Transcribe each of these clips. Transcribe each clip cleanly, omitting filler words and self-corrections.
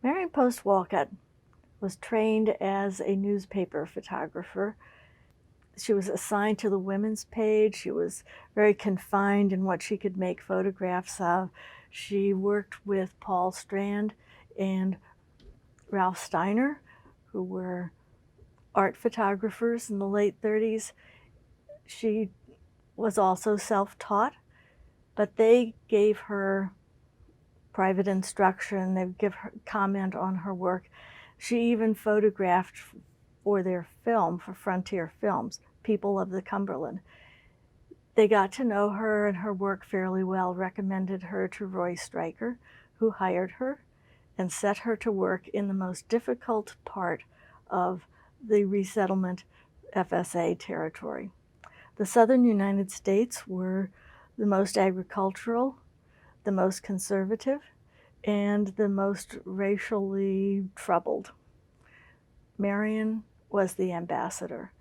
Marion Post Wolcott was trained as a newspaper photographer. She was assigned to the women's page. She was very confined in what she could make photographs of. She worked with Paul Strand and Ralph Steiner, who were art photographers in the late 30s. She was also self-taught, but they gave her private instruction. They would give her comment on her work. She even photographed for their film, for Frontier Films, People of the Cumberland. They got to know her and her work fairly well, recommended her to Roy Stryker, who hired her and set her to work in the most difficult part of the resettlement FSA territory. The southern United States were the most agricultural, the most conservative, and the most racially troubled. Marion was the ambassador.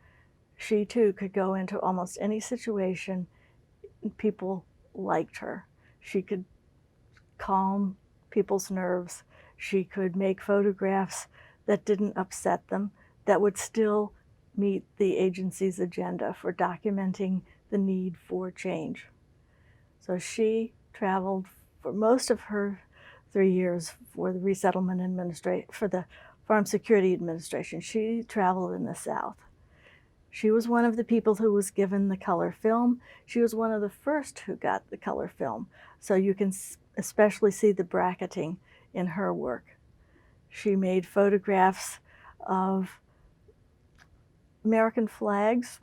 She too could go into almost any situation. People liked her. She could calm people's nerves. She could make photographs that didn't upset them, that would still meet the agency's agenda for documenting the need for change. So she traveled for most of her 3 years for the Resettlement Administration, for the Farm Security Administration. She traveled in the South. She was one of the people who was given the color film. She was one of the first who got the color film. So you can especially see the bracketing in her work. She made photographs of American flags,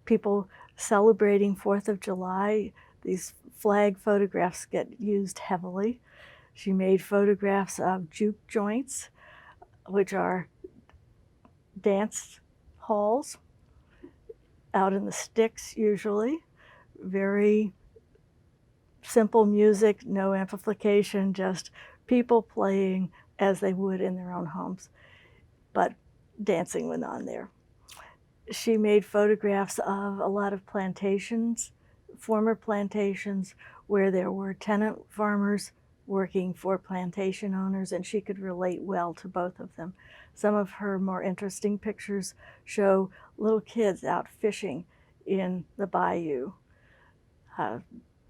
people celebrating 4th of July. These flag photographs get used heavily. She made photographs of juke joints, which are dance halls out in the sticks usually. Very simple music, no amplification, just people playing as they would in their own homes, but dancing went on there. She made photographs of a lot of plantations, former plantations, where there were tenant farmers working for plantation owners, and she could relate well to both of them. Some of her more interesting pictures show little kids out fishing in the bayou,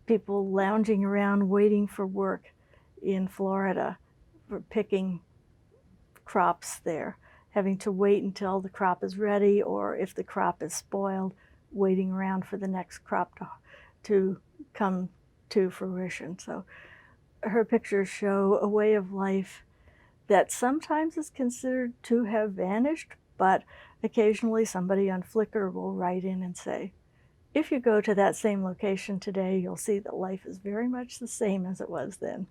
people lounging around waiting for work in Florida for picking crops there, having to wait until the crop is ready, or if the crop is spoiled, waiting around for the next crop to come to fruition. So her pictures show a way of life that sometimes is considered to have vanished, but occasionally somebody on Flickr will write in and say, if you go to that same location today, you'll see that life is very much the same as it was then.